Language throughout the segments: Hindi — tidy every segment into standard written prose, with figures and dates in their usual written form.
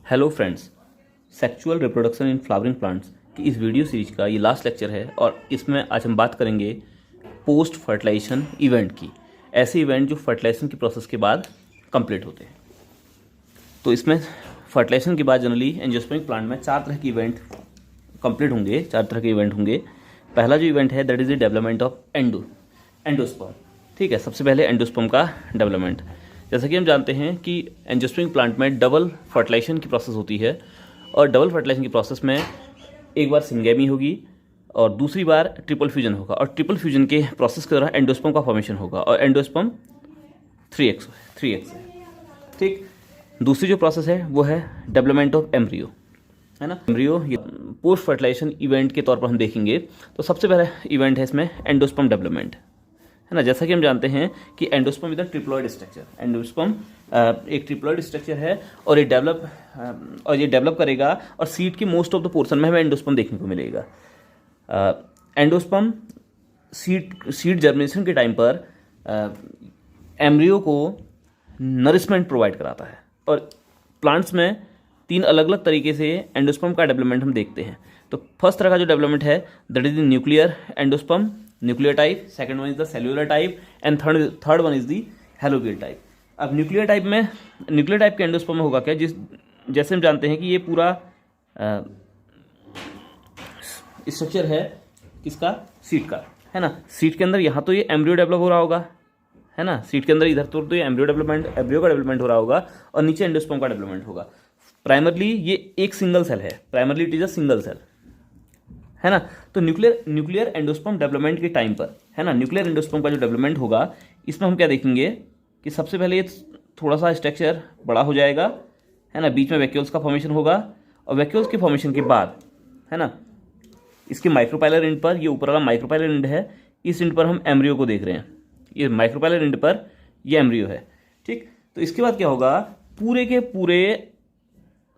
Hello friends, sexual reproduction in flowering plants की इस वीडियो सीरीज का ये लास्ट लेक्चर है और इसमें आज हम बात करेंगे पोस्ट फर्टिलाइजेशन इवेंट की। ऐसे इवेंट जो फर्टिलाइजेशन की प्रोसेस के बाद कंप्लीट होते हैं। तो इसमें फर्टिलाइजेशन के बाद जनरली एंजियोस्पर्मिक प्लांट में चार तरह के इवेंट कंप्लीट होंगे। पहला जो इवेंट है that is the development of endosperm. ठीक है, सबसे पहले एंडोस्पर्म का डेवलपमेंट। जैसा कि हम जानते हैं कि एंजियोस्पर्मिक प्लांट में डबल फर्टिलाइजेशन की प्रोसेस होती है और डबल फर्टिलाइजेशन की प्रोसेस में एक बार सिंगेमी होगी और दूसरी बार ट्रिपल फ्यूजन होगा और ट्रिपल फ्यूजन के प्रोसेस के दौरान एंडोस्पर्म का फॉर्मेशन होगा और एंडोस्पर्म 3x है। ठीक, दूसरी जो प्रोसेस है वो है डेवलपमेंट ऑफ एम्ब्रियो, है ना। एम्ब्रियो ये पोस्ट फर्टिलाइजेशन इवेंट के तौर पर हम देखेंगे। तो सबसे पहला इवेंट है इसमें एंडोस्पर्म डेवलपमेंट, है ना। जैसा कि हम जानते हैं कि endosperm is the triploid structure. Endosperm एक ट्रिप्लॉइड स्ट्रक्चर है और ये डेवलप करेगा और सीड के मोस्ट ऑफ द पोर्शन में हमें एंडोस्पर्म देखने को मिलेगा। एंडोस्पर्म सीड जर्मिनेशन के टाइम पर एम्ब्रियो को नरिशमेंट प्रोवाइड कराता है और प्लांट्स में तीन अलग अलग तरीके से एंडोस्पर्म का डेवलपमेंट हम देखते हैं। तो फर्स्ट तरह का जो डेवलपमेंट है that is the nuclear endosperm, nuclear type. Second one is the cellular type and third one is the helobial type. अब न्यूक्लियर टाइप के एंडोस्पर्म में होगा क्या, जैसे हम जानते हैं कि ये पूरा स्ट्रक्चर है किसका, सीड का, है ना। सीड के अंदर यहाँ तो ये एम्ब्रियो डेवलप हो रहा होगा, है ना। सीड के अंदर इधर तो ये एम्ब्रियो का डेवलपमेंट हो रहा होगा और नीचे एंडोस्पर्म का डेवलपमेंट होगा। प्राइमरली ये एक सिंगल सेल है, primarily it is a single cell, है ना। तो न्यूक्लियर एंडोस्पर्म डेवलपमेंट के टाइम पर, है ना, न्यूक्लियर एंडोस्पर्म का जो डेवलपमेंट होगा इसमें हम क्या देखेंगे कि सबसे पहले ये थोड़ा सा स्ट्रक्चर बड़ा हो जाएगा, है ना। बीच में वैक्यूल्स का फॉर्मेशन होगा और वैक्यूल्स के फॉर्मेशन के बाद, है ना, इसके माइक्रोपाइलर एंड पर, ये ऊपर वाला माइक्रोपाइलर एंड है, इस एंड पर हम एम्ब्रियो को देख रहे हैं। ये माइक्रोपाइलर एंड पर ये एम्ब्रियो है। ठीक, तो इसके बाद क्या होगा, पूरे के पूरे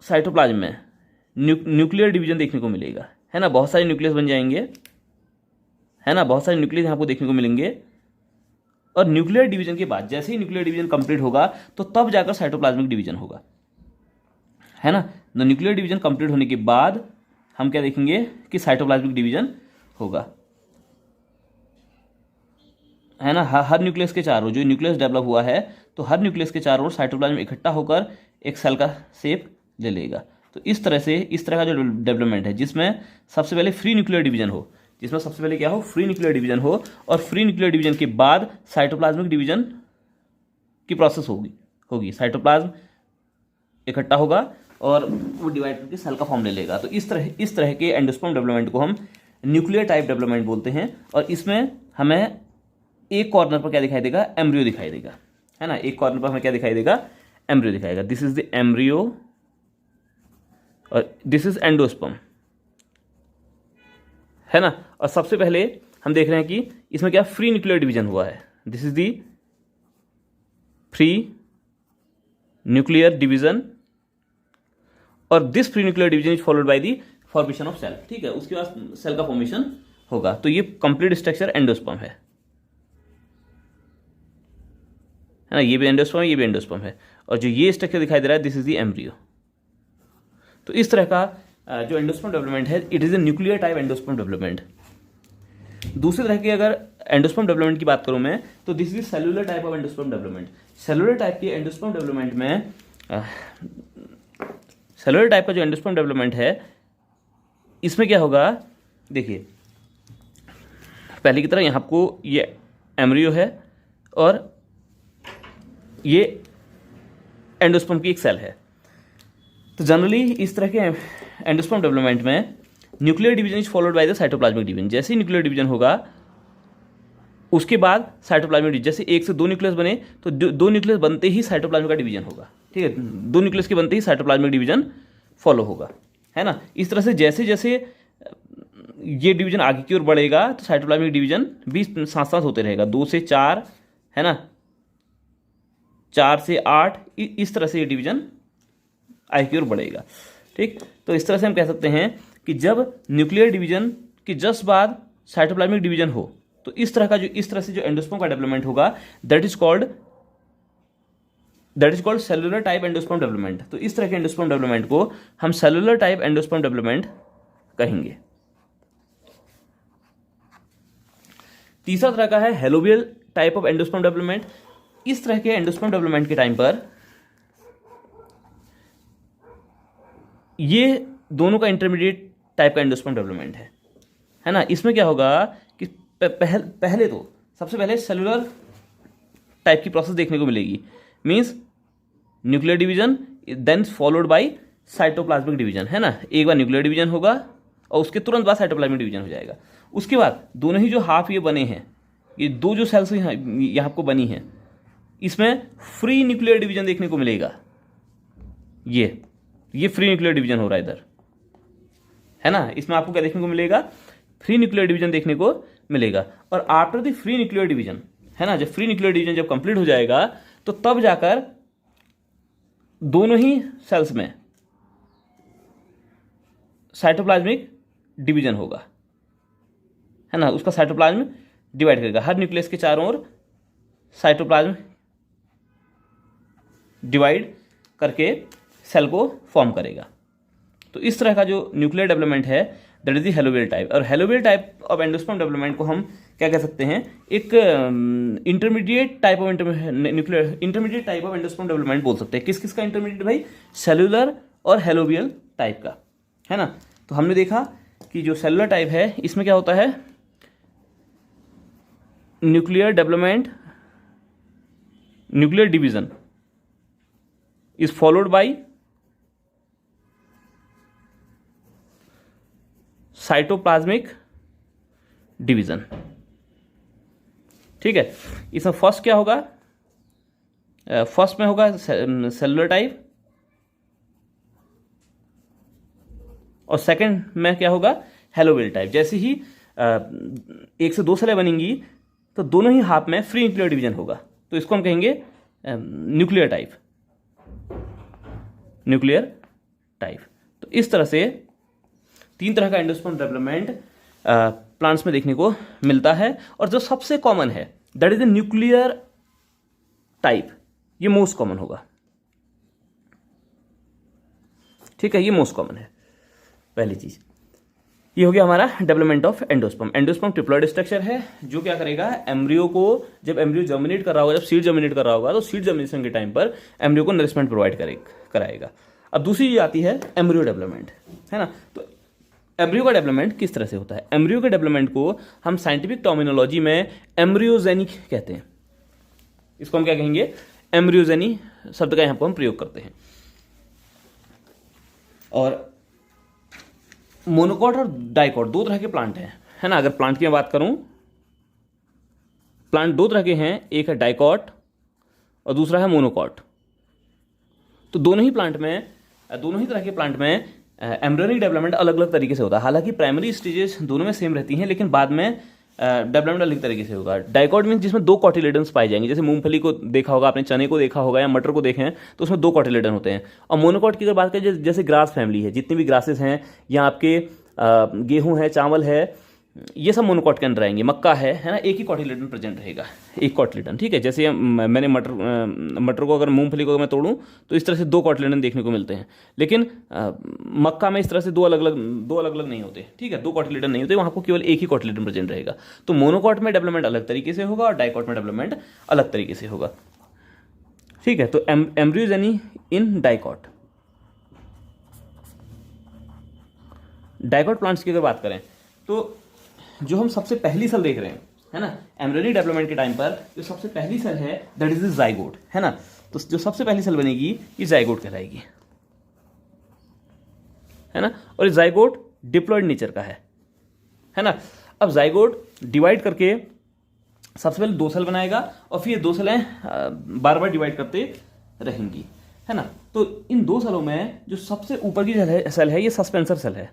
साइटोप्लाज्म में न्यूक्लियर डिवीजन देखने को मिलेगा, है ना। बहुत सारे न्यूक्लियस बन जाएंगे, है ना, बहुत सारे न्यूक्लियस यहाँ को देखने को मिलेंगे। और न्यूक्लियर डिवीजन के बाद जैसे ही न्यूक्लियर डिवीजन कंप्लीट होगा तो तब जाकर साइटोप्लाज्मिक डिवीजन होगा, है ना। तो न्यूक्लियर डिवीजन कंप्लीट होने के बाद हम क्या देखेंगे कि साइटोप्लाज्मिक डिवीजन होगा, है ना। हर न्यूक्लियस के चारों जो न्यूक्लियस डेवलप हुआ है तो हर न्यूक्लियस के चारों ओर साइटोप्लाज्म इकट्ठा होकर एक सेल का शेप ले लेगा। तो इस तरह का जो डेवलपमेंट है जिसमें सबसे पहले फ्री न्यूक्लियर डिवीजन हो, फ्री न्यूक्लियर डिवीजन हो और फ्री न्यूक्लियर डिवीजन के बाद साइटोप्लाज्मिक डिवीजन की प्रोसेस होगी। साइटोप्लाज्म इकट्ठा होगा और वो डिवाइड करके सेल का फॉर्म ले लेगा। तो इस तरह के एंडोस्पर्म डेवलपमेंट को हम न्यूक्लियर टाइप डेवलपमेंट बोलते हैं। और इसमें हमें एक कॉर्नर पर क्या दिखाई देगा, एम्ब्रियो दिखाई देगा, है ना। एक कॉर्नर पर हमें क्या दिखाई देगा, एम्ब्रियो दिखाएगा। दिस इज द एम्ब्रियो और दिस इज एंडोस्पर्म, है ना। और सबसे पहले हम देख रहे हैं कि इसमें क्या फ्री न्यूक्लियर डिवीजन हुआ है। This is the free nuclear division और this free nuclear division is followed by the formation of cell. ठीक है, उसके बाद सेल का फॉर्मेशन होगा। तो ये कंप्लीट स्ट्रक्चर एंडोस्पर्म है ना। ये भी एंडोस्पर्म है और जो ये स्ट्रक्चर दिखाई दे रहा है दिस इज द एम्ब्रियो। तो इस तरह का जो एंडोस्पर्म डेवलपमेंट है it is a nuclear type endosperm development. दूसरी तरह की अगर एंडोस्पर्म डेवलपमेंट की बात करूं मैं तो this is cellular type of endosperm development. Cellular type के एंडोस्पर्म डेवलपमेंट में सेलुलर टाइप का जो एंडोस्पर्म डेवलपमेंट है इसमें क्या होगा, देखिए पहले की तरह यहाँ आपको ये एम्ब्रियो है और ये एंडोस्पर्म की एक सेल है। तो जनरली इस तरह के एंडोस्पर्म डेवलपमेंट में nuclear division is followed by the cytoplasmic division. जैसे ही न्यूक्लियर डिवीजन होगा उसके बाद साइटोप्लाज्मिक डिवीजन, जैसे एक से दो न्यूक्लियस बने तो दो न्यूक्लियस बनते ही साइटोप्लाज्म का डिवीजन होगा। ठीक है, दो न्यूक्लियस के बनते ही साइटोप्लाज्मिक डिवीजन फॉलो होगा, है ना। इस तरह से जैसे जैसे ये डिवीजन आगे की ओर बढ़ेगा तो साइटोप्लाज्मिक डिवीजन भी साथ साथ होते रहेगा। 2 से 4, है ना, 4 से 8, इस तरह से ये डिवीजन आगे की ओर बढ़ेगा। ठीक, तो इस तरह से हम कह सकते हैं कि जब न्यूक्लियर डिवीजन के जस्ट बाद साइटोप्लाज्मिक डिवीजन हो तो इस तरह से जो एंडोस्पर्म का डेवलपमेंट होगा that is called that is called cellular type endosperm development. तो इस तरह के एंडोस्पर्म डेवलपमेंट को हम सेलुलर टाइप एंडोस्पर्म डेवलपमेंट कहेंगे। तीसरा तरह का है helobial type of endosperm development. इस तरह के एंडोस्पर्म डेवलपमेंट के टाइम पर ये दोनों का इंटरमीडिएट टाइप का एंडोस्पर्म डेवलपमेंट है ना। इसमें क्या होगा कि पहले तो सबसे पहले सेलुलर टाइप की प्रोसेस देखने को मिलेगी, means nuclear division then followed by cytoplasmic division, है ना। एक बार न्यूक्लियर डिवीजन होगा और उसके तुरंत बाद साइटोप्लाज्मिक डिवीजन हो जाएगा। उसके बाद दोनों ही जो हाफ ये बने हैं, ये दो जो सेल्स यहाँ आपको बनी हैं, इसमें फ्री न्यूक्लियर डिवीजन देखने को मिलेगा। ये फ्री न्यूक्लियर डिवीजन हो रहा है इधर, है ना। इसमें आपको क्या देखने को मिलेगा, फ्री न्यूक्लियर डिवीजन देखने को मिलेगा। और after the free nuclear division, है ना, जब फ्री न्यूक्लियर डिवीजन जब कंप्लीट हो जाएगा तो तब जाकर दोनों ही सेल्स में साइटोप्लाज्मिक डिवीजन होगा, है ना। उसका साइटोप्लाज्म डिवाइड करेगा, हर न्यूक्लियस के चारों ओर साइटोप्लाज्म डिवाइड करके सेल को फॉर्म करेगा। तो इस तरह का जो न्यूक्लियर डेवलपमेंट है that is the helobial type. और helobial type of endosperm development को हम क्या कह सकते हैं, एक intermediate type of nuclear intermediate type of endosperm development बोल सकते हैं। किस किस का इंटरमीडिएट भाई, सेलुलर और हेलोबियल टाइप का, है ना। तो हमने देखा कि जो सेलुलर टाइप है इसमें क्या होता है, nuclear development, nuclear division is followed by cytoplasmic division, ठीक है। इसमें फर्स्ट क्या होगा, फर्स्ट में होगा सेलुलर टाइप और सेकंड में क्या होगा, हेलोबियल टाइप। जैसे ही एक से दो सेलें बनेंगी तो दोनों ही हाफ में फ्री न्यूक्लियर डिवीजन होगा, तो इसको हम कहेंगे न्यूक्लियर टाइप, न्यूक्लियर टाइप। तो इस तरह से तीन तरह का एंडोस्पर्म डेवलपमेंट प्लांट्स में देखने को मिलता है। और जो सबसे कॉमन है that is the nuclear type, ये मोस्ट कॉमन होगा, ठीक है। ये मोस्ट कॉमन है पहली चीज। ये हो गया हमारा development of endosperm. Endosperm triploid structure है जो क्या करेगा, एम्ब्रियो को जब एम्ब्रियो जर्मिनेट कर रहा होगा, जब सीड जर्मिनेट कर रहा होगा तो सीड जर्मिनेशन के टाइम पर एम्ब्रियो को नरिशमेंट प्रोवाइड कराएगा। अब दूसरी चीज आती है एम्ब्रियो डेवलपमेंट, है ना। तो एम्ब्रियो का डेवलपमेंट किस तरह से होता है, एम्ब्रियो के डेवलपमेंट को हम साइंटिफिक टर्मिनोलॉजी में एम्ब्रियोजेनी कहते हैं। इसको हम क्या कहेंगे, एम्ब्रियोजेनी शब्द का यहां पर हम प्रयोग करते हैं। और मोनोकॉट और डाइकॉट दो तरह के प्लांट हैं, है ना। अगर प्लांट की मैं बात करूं, प्लांट दो तरह के हैं, एक है डाइकॉट और दूसरा है मोनोकॉट। तो दोनों ही तरह के प्लांट में एम्ब्रियोनिक डेवलपमेंट अलग अलग तरीके से होता है। हालांकि प्राइमरी स्टेजेस दोनों में सेम रहती हैं, लेकिन बाद में डेवलपमेंट अलग तरीके से होगा। डाइकॉट मीन्स जिसमें दो कॉटिलेडन्स पाए जाएंगे, जैसे मूंगफली को देखा होगा आपने, चने को देखा होगा या मटर को देखें तो उसमें दो कॉटिलेडन होते हैं। और मोनोकॉट की अगर बात करें, जैसे ग्रास फैमिली है, जितनी भी ग्रासेस हैं या आपके गेहूं है, चावल है, ये सब मोनोकॉट के अंदर आएंगे। मक्का है ना, एक ही कॉटिलेडन प्रेजेंट रहेगा, एक कॉटिलेडन, ठीक है। जैसे मैंने मटर को अगर मूंगफली को मैं तोड़ूं तो इस तरह से दो कॉटिलेडन देखने को मिलते हैं, लेकिन मक्का में इस तरह से दो अलग अलग नहीं होते, ठीक है। दो कॉटिलेडन नहीं होते, वहाँ को केवल एक ही कॉटिलेडन प्रेजेंट रहेगा। तो मोनोकॉट में डेवलपमेंट अलग तरीके से होगा और डाइकॉट में डेवलपमेंट अलग तरीके से होगा, ठीक है। तो embryogeny in dicot. Dicot plants की अगर बात करें तो जो हम सबसे पहली सेल देख रहे हैं, है ना, एम्ब्रियोनिक डेवलपमेंट के टाइम पर जो सबसे पहली सेल है दैट इज द जाइगोट, है ना। तो जो सबसे पहली सेल बनेगी ये जाइगोट कहलाएगी, है ना। और ये जाइगोट डिप्लॉइड नेचर का है ना। अब जाइगोट डिवाइड करके सबसे पहले दो सेल बनाएगा और फिर ये दो सेलें बार बार डिवाइड करते रहेंगी, है ना। तो इन दो सेलों में जो सबसे ऊपर की सेल है ये सस्पेंसर सेल है।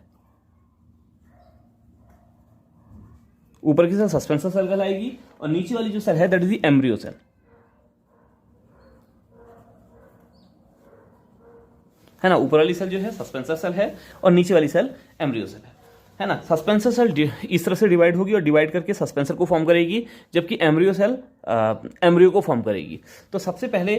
ऊपर की सेल सस्पेंसर सेल कहलाएगी और नीचे वाली जो सेल है that is the embryo cell, है ना। ऊपर वाली सेल जो है सस्पेंसर सेल है और नीचे वाली सेल एम्ब्रियो सेल है ना। सस्पेंसर सेल इस तरह से डिवाइड होगी और डिवाइड करके सस्पेंसर को फॉर्म करेगी, जबकि एम्ब्रियो सेल एम्ब्रियो को फॉर्म करेगी। तो सबसे पहले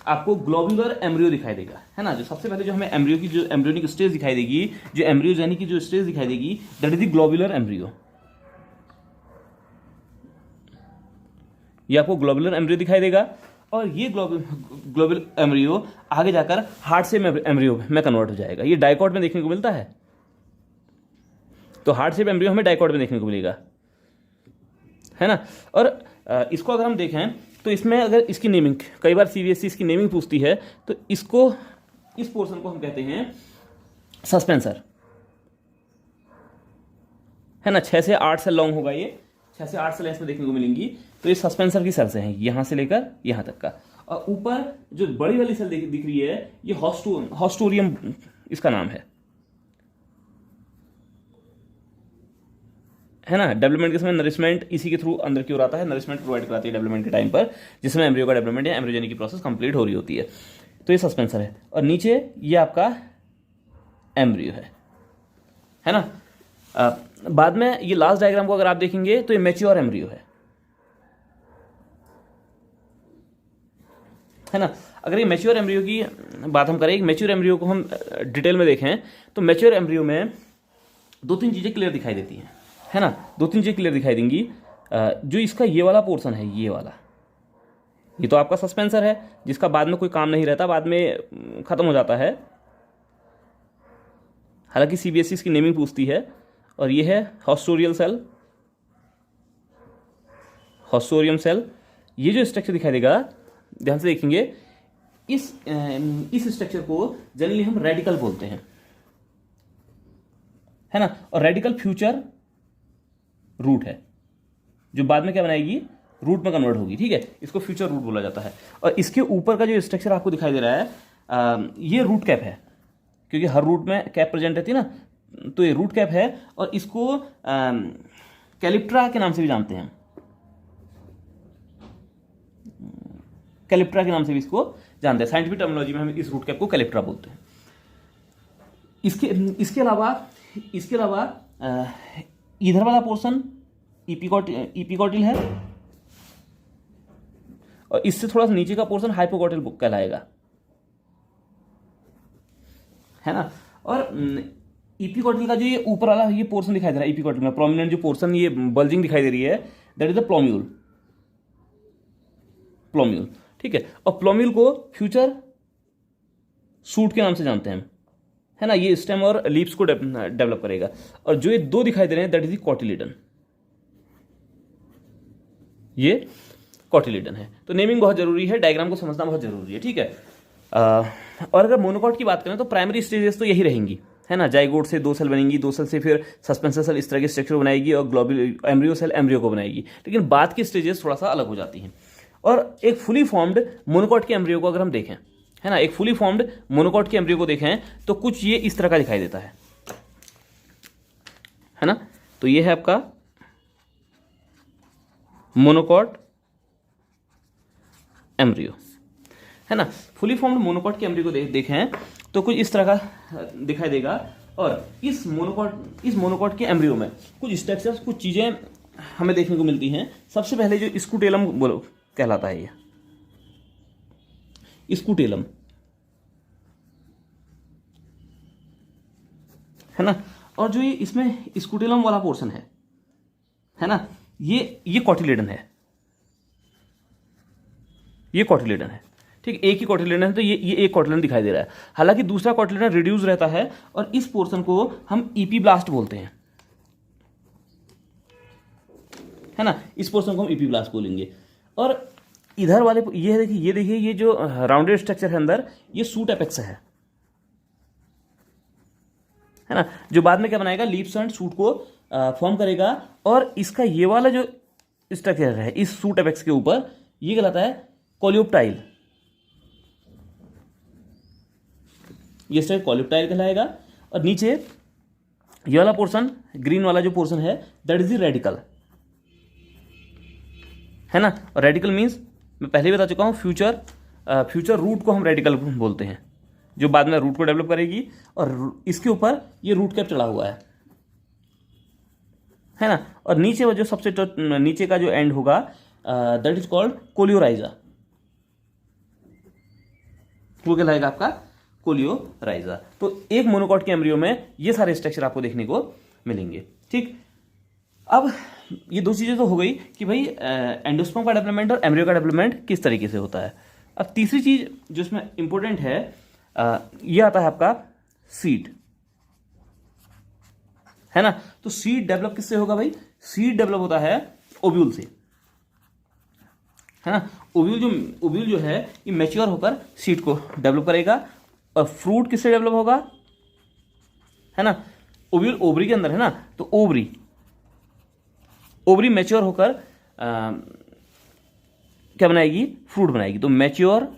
आपको ग्लोबुलर एम्ब्रियो दिखाई देगा, है ना। जो सबसे पहले जो हमें एम्ब्रियो की जो एम्ब्रियोनिक स्टेज दिखाई देगी, जो एम्ब्रियोजेनिक की जो स्टेज दिखाई देगी, that is the globular embryo. ये आपको ग्लोबुलर एम्ब्रियो दिखाई देगा और ये ग्लोबुलर एम्ब्रियो आगे जाकर हार्ट से एम्ब्रियो में कन्वर्ट हो जाएगा। ये डाइकॉट में देखने को मिलता है, तो हार्ट शेप एम्ब्रियो हमें डाइकॉट में देखने को मिलेगा, है ना। और इसको अगर हम देखें तो इसमें अगर इसकी नेमिंग, कई बार सीबीएसई इसकी नेमिंग पूछती है, तो इसको, इस पोर्शन को हम कहते हैं सस्पेंसर, है ना। 6 से 8 सेल लॉन्ग होगा ये, 6 से 8 सेल इसमें देखने को मिलेंगी। तो ये सस्पेंसर की सेल्स हैं, यहां से लेकर यहां तक का। और ऊपर जो बड़ी वाली सेल दिख रही है, ये हॉस्टोरियम इसका नाम है ना। डेवलपमेंट के समय नरिशमेंट इसी के थ्रू अंदर की ओर आता है, नरिशमेंट प्रोवाइड कराती है डेवलपमेंट के टाइम पर, जिसमें एम्ब्रियो का डेवलपमेंट या एम्ब्रियोजेनिक की प्रोसेस कंप्लीट हो रही होती है। तो ये सस्पेंसर है और नीचे ये आपका एम्ब्रियो है ना। बाद में ये लास्ट डायग्राम को अगर आप देखेंगे तो ये मैच्योर एम्ब्रियो है ना। अगर ये मैच्योर एम्ब्रियो की बात हम करें, मैच्योर एम्ब्रियो को हम डिटेल में देखें तो मैच्योर एम्ब्रियो में 2-3 चीजें क्लियर दिखाई देती हैं, है ना। 2-3 चीजें क्लियर दिखाई देंगी। जो इसका ये वाला पोर्शन है, ये वाला, ये तो आपका सस्पेंसर है जिसका बाद में कोई काम नहीं रहता, बाद में खत्म हो जाता है। हालांकि सीबीएसई इसकी नेमिंग पूछती है। और ये है हॉस्टोरियल सेल, हॉस्टोरियम सेल। ये जो स्ट्रक्चर दिखाई देगा, ध्यान से देखेंगे, इस स्ट्रक्चर को जनरली हम रेडिकल बोलते हैं, है ना। और रेडिकल फ्यूचर रूट है, जो बाद में क्या बनाएगी, रूट में कन्वर्ट होगी, ठीक है। इसको फ्यूचर रूट बोला जाता है। और इसके ऊपर का जो स्ट्रक्चर आपको दिखाई दे रहा है, ये रूट कैप है, क्योंकि हर रूट में कैप प्रेजेंट रहती है ना, तो ये रूट कैप है। और इसको कैलिप्ट्रा के नाम से भी जानते हैं, कैलिप्ट्रा के नाम से भी इसको जानते हैं। साइंटिफिक टर्मिनोलॉजी में हम इस रूट कैप को कैलिप्ट्रा बोलते हैं। इसके अलावा इधर वाला पोर्शन इपिकॉटिल है और इससे थोड़ा सा नीचे का पोर्शन हाइपोकॉटिल कहलाएगा, है ना। और इपिकॉटिल का जो ये ऊपर वाला ये पोर्शन दिखाई दे रहा है, इपिकॉटिल में प्रोमिनेंट जो पोर्शन ये बल्जिंग दिखाई दे रही है, दैट इज द प्लोम्यूल, ठीक है। और प्लोम्यूल को फ्यूचर सूट के नाम से जानते हैं, है ना। ये स्टेम और लीव्स को डेवलप करेगा। और जो ये 2 दिखाई दे रहे हैं, दैट इज द कॉटिलिडन, ये कॉटिलिडन है। तो नेमिंग बहुत जरूरी है, डायग्राम को समझना बहुत जरूरी है, ठीक है। और अगर मोनोकॉट की बात करें तो प्राइमरी स्टेजेस तो यही रहेंगी, है ना। जाइगोट से 2 सेल बनेंगी, 2 सेल से फिर सस्पेंसर सेल इस तरह के स्ट्रक्चर बनाएगी और ग्लोबुलर एम्ब्रियो सेल एम्ब्रियो को बनाएगी। लेकिन बाद की स्टेजेस थोड़ा सा अलग हो जाती हैं। और एक फुली फॉर्म्ड मोनोकॉट के एम्ब्रियो को अगर हम देखें, है ना, एक फुली फॉर्म्ड मोनोकॉट के एम्ब्रियो को देखें तो कुछ ये इस तरह का दिखाई देता है ना। तो ये है आपका मोनोकॉट एम्ब्रियो, है ना। फुली फॉर्म्ड मोनोकॉट के एम्ब्रियो को देखें तो कुछ इस तरह का दिखाई देगा। और इस मोनोकॉट के एम्ब्रियो में कुछ स्ट्रक्चर्स, कुछ चीजें हमें देखने को मिलती हैं। सबसे पहले जो स्कूटेलम कहलाता है, ये स्कूटेलम, है ना। और जो ये इसमें स्कूटेलम वाला पोर्शन है ना, ये कॉटिलिडन है, ये कॉटिलिडन है, ठीक। एक ही कॉटिलिडन है, तो ये एक कॉटिलिडन दिखाई दे रहा है। हालांकि दूसरा कॉटिलिडन रिड्यूस रहता है और इस पोर्शन को हम इपीब्लास्ट बोलते हैं, है ना। इस पोर्शन को हम इपीब्लास्ट बोलेंगे। और इधर वाले ये देखिए ये जो राउंडेड स्ट्रक्चर है अंदर, ये सूट एपेक्स है ना, जो बाद में क्या बनाएगा, लीव्स एंड सूट को फॉर्म करेगा। और इसका ये वाला जो स्ट्रक्चर है इस सूट एपेक्स के ऊपर, ये कहलाता है कोलियोप्टाइल, ये स्ट्रक्चर कोलियोप्टाइल कहलाएगा। और नीचे ये वाला पोर्शन, ग्रीन वाला जो पोर्शन है, दैट इज द रेडिकल, है ना। और रेडिकल मीन्स मैं पहले ही बता चुका हूं, फ्यूचर रूट को हम रेडिकल बोलते हैं, जो बाद में रूट को डेवलप करेगी। और इसके ऊपर ये रूट कैप चढ़ा हुआ है ना। और नीचे वो जो सबसे नीचे का जो एंड होगा, दैट इज कॉल्ड कोलियोराइजा, वो कहलाएगा आपका कोलियोराइजा। तो एक मोनोकॉट के एम्ब्रियो में ये सारे स्ट्रक्चर आपको देखने को मिलेंगे। ठीक, अब ये दो चीजें तो हो गई कि भाई एंडोस्पर्म का डेवलपमेंट और एम्ब्रियो का डेवलपमेंट किस तरीके से होता है। अब तीसरी चीज जो इसमें इंपॉर्टेंट है ये आता है आपका सीड, है ना। तो सीड डेवलप किससे होगा भाई? सीड डेवलप होता है ओव्यूल से, है ना। ओव्यूल जो है ये मैच्योर होकर सीड को डेवलप करेगा। और फ्रूट किससे डेवलप होगा, है ना। ओव्यूल ओवरी के अंदर है ना, तो ओवरी मैच्योर होकर क्या बनाएगी? फ्रूट बनाएगी। तो मैच्योर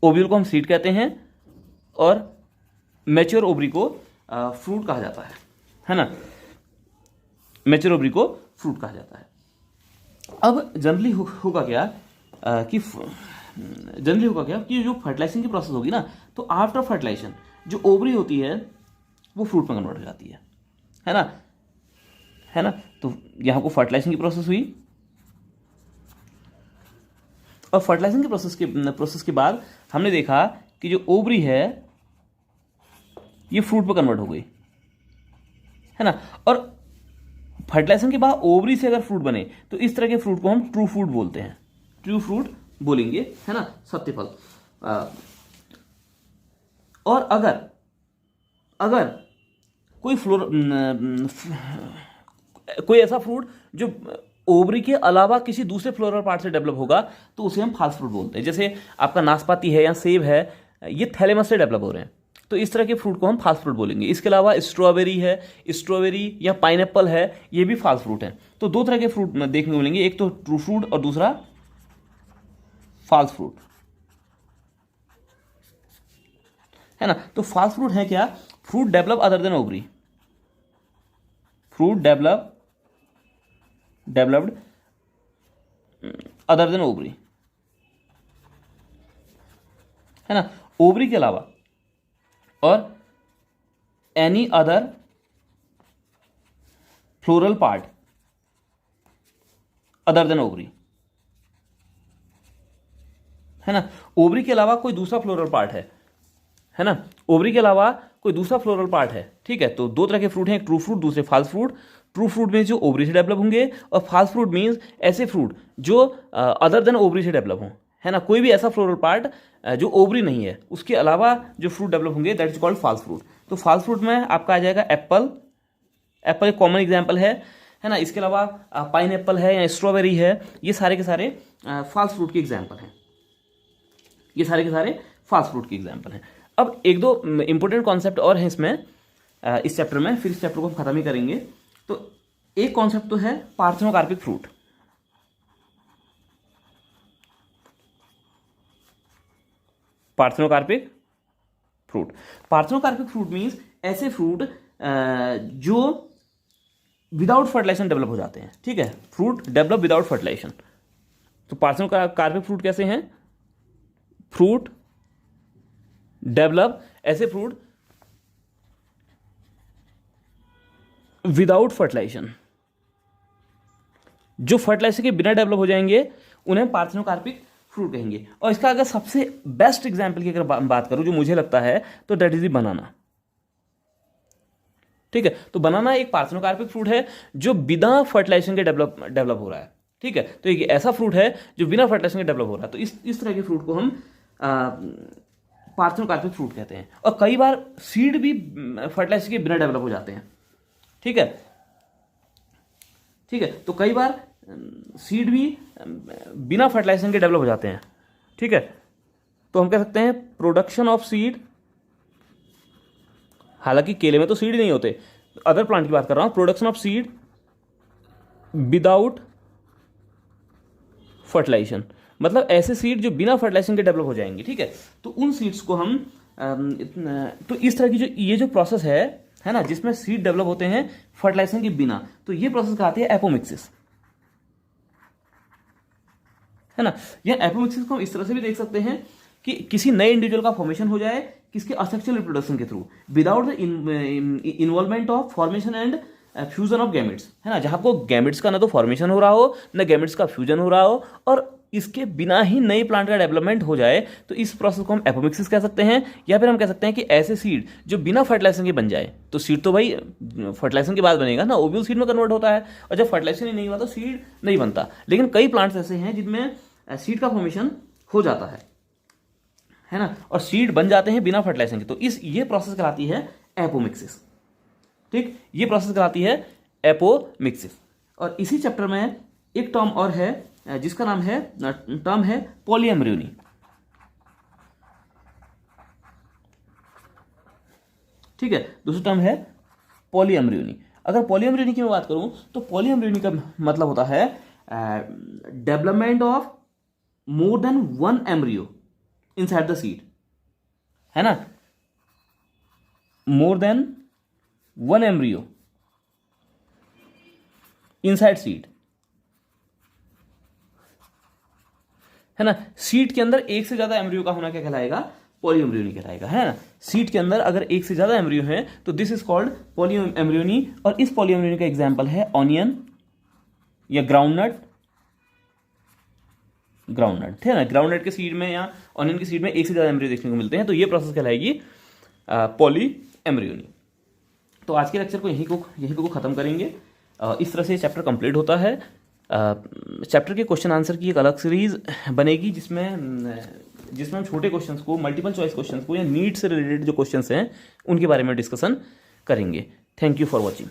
ओव्यूल को हम सीड कहते हैं और मैच्योर ओवरी को फ्रूट कहा जाता है ना। मैच्योर ओवरी को फ्रूट कहा जाता है। अब जनरली होगा क्या कि जो फर्टिलाइजेशन की प्रोसेस होगी ना, तो आफ्टर फर्टिलाइजेशन जो ओवरी होती है वो फ्रूट में कन्वर्ट हो जाती है ना। तो यहां को फर्टिलाइजेशन की प्रोसेस हुई और फर्टिलाइजेशन की प्रोसेस के बाद हमने देखा कि जो ओवरी है ये फ्रूट पर कन्वर्ट हो गई, है ना। और फर्टिलाइजेशन के बाद ओवरी से अगर फ्रूट बने तो इस तरह के फ्रूट को हम ट्रू फ्रूट बोलते हैं, ट्रू फ्रूट बोलेंगे, है ना, सत्य फल। और अगर कोई ऐसा फ्रूट जो ओवरी के अलावा किसी दूसरे फ्लोरल पार्ट से डेवलप होगा तो उसे हम फाल्स फ्रूट बोलते हैं। जैसे आपका नाशपाती है या सेब है, ये थैलेमस से डेवलप हो रहे हैं, तो इस तरह के फ्रूट को हम फाल्स फ्रूट बोलेंगे। इसके अलावा स्ट्रॉबेरी या पाइनएप्पल है, ये भी फाल्स फ्रूट है। तो दो तरह के फ्रूट देखने को मिलेंगे, एक तो ट्रू फ्रूट और दूसरा फाल्स फ्रूट, है ना। तो फाल्स फ्रूट है क्या? Fruit develop other than ovary, fruit developed other than ovary, है ना। ओवरी के अलावा और any other floral part other than ovary, है ना। ओवरी के अलावा कोई दूसरा फ्लोरल पार्ट है ना। ओवरी के अलावा कोई दूसरा फ्लोरल पार्ट है, ठीक है। तो दो तरह के फ्रूट हैं, एक ट्रू फ्रूट, दूसरे फाल्स फ्रूट। ट्रू फ्रूट में जो ओवरी से डेवलप होंगे और फाल्स फ्रूट मीन्स ऐसे फ्रूट जो अदर देन ओवरी से डेवलप हों, है ना। कोई भी ऐसा फ्लोरल पार्ट जो ओवरी नहीं है उसके अलावा जो फ्रूट डेवलप होंगे that is called false fruit. तो फाल्स फ्रूट में आपका आ जाएगा एप्पल एक कॉमन एग्जाम्पल है ना। इसके अलावा पाइनएप्पल है या स्ट्रॉबेरी है, ये सारे के सारे फाल्स फ्रूट के एग्जाम्पल हैं, ये सारे के सारे फाल्स फ्रूट के एग्जाम्पल हैं। अब एक दो इंपॉर्टेंट कॉन्सेप्ट और हैं इसमें इस चैप्टर में, फिर इस चैप्टर को हम खत्म ही करेंगे। तो एक कॉन्सेप्ट तो है parthenocarpic fruit. Parthenocarpic fruit means ऐसे फ्रूट जो विदाउट फर्टिलाइजेशन डेवलप हो जाते हैं, ठीक है। Fruit develop without fertilisation. तो पार्थेनोकार्पिक फ्रूट कैसे हैं? फ्रूट डेवलप ऐसे फ्रूट विदाउट फर्टिलाइजेशन, जो फर्टिलाइजेशन के बिना डेवलप हो जाएंगे उन्हें पार्थेनोकार्पिक फ्रूट कहेंगे। और इसका अगर सबसे बेस्ट एग्जांपल की अगर बात करूं जो मुझे लगता है तो दैट इज द बनाना, ठीक है। तो बनाना एक पार्थेनोकार्पिक फ्रूट है जो बिना फर्टिलाइजेशन के डेवलप हो रहा है, ठीक है। तो एक ऐसा फ्रूट है जो बिना फर्टिलाइजेशन के डेवलप हो रहा है। तो इस तरह के फ्रूट को हम पार्थेनोकार्पिक फ्रूट कहते हैं। और कई बार सीड भी फर्टिलाइजेशन के बिना डेवलप हो जाते हैं, ठीक है। तो कई बार सीड भी बिना फर्टिलाइजेशन के डेवलप हो जाते हैं, ठीक है। तो हम कह सकते हैं प्रोडक्शन ऑफ सीड, हालांकि केले में तो सीड नहीं होते, अदर प्लांट की बात कर रहा हूं। Production of seed without fertilisation, मतलब ऐसे सीड जो बिना फर्टिलाइजेशन के डेवलप हो जाएंगे, ठीक है। तो उन सीड्स को हम तो इस तरह की ये जो प्रोसेस है ना, जिसमें सीड डेवलप होते हैं फर्टिलाइजेशन के बिना, तो ये प्रोसेस कहलाती है एपोमिक्सिस, है ना। यह एपोमिक्सिस को हम इस तरह से भी देख सकते हैं कि किसी नए इंडिविजुअल का फॉर्मेशन हो जाए किसके असेक्सुअल रिप्रोडक्शन के through without the involvement of formation and fusion of gametes, है ना। जहां को गैमेट्स का ना तो फॉर्मेशन हो रहा हो ना गैमेट्स का फ्यूजन हो रहा हो, और इसके बिना ही नई प्लांट का डेवलपमेंट हो जाए तो इस प्रोसेस को हम एपोमिक्सिस कह सकते हैं, या फिर हम कह सकते हैं कि ऐसे सीड जो बिना फर्टिलाइजेशन के बन जाए। तो सीड तो भाई फर्टिलाइजेशन के बाद बनेगा ना, ओव्यूल सीड में कन्वर्ट होता है, और जब फर्टिलाइजेशन ही नहीं हुआ तो सीड नहीं बनता। लेकिन कई प्लांट्स ऐसे हैं जिनमें सीड का फॉर्मेशन हो जाता है ना, और सीड बन जाते हैं बिना फर्टिलाइजेशन के। तो ये प्रोसेस कहलाती है एपोमिक्सिस। ठीक, ये प्रोसेस कहलाती है एपोमिक्सिस। और इसी चैप्टर में एक टर्म और है जिसका नाम है टर्म है पॉलीएम्ब्रियोनी। ठीक है, दूसरा टर्म है पॉलीएम्ब्रियोनी। अगर पॉलीएम्ब्रियोनी की मैं बात करूं तो पॉलीएम्ब्रियोनी का मतलब होता है development of more than one embryo inside the seed, है ना, more than one embryo inside seed, है ना। सीड के अंदर एक से ज्यादा एम्ब्रियो का होना क्या कहलाएगा? पॉलीएम्ब्रियोनी कहलाएगा, है ना। सीड के अंदर अगर एक से ज्यादा एम्ब्रियो है तो दिस इज कॉल्ड पॉलीएम्ब्रियोनी। और इस पॉलीएम्ब्रियोनी का एग्जांपल है ऑनियन या ग्राउंडनट, है ना। ग्राउंडनट के सीड में या ऑनियन के सीड में एक से ज्यादा एम्ब्रियो देखने को मिलते हैं, तो ये प्रोसेस कहलाएगी पॉलीएम्ब्रियोनी। तो आज के लेक्चर को यहीं को खत्म करेंगे। इस तरह से चैप्टर कंप्लीट होता है। चैप्टर के क्वेश्चन आंसर की एक अलग सीरीज बनेगी जिसमें हम छोटे क्वेश्चंस को, मल्टीपल चॉइस क्वेश्चंस को या नीट से रिलेटेड जो क्वेश्चंस हैं उनके बारे में डिस्कशन करेंगे। Thank you for watching.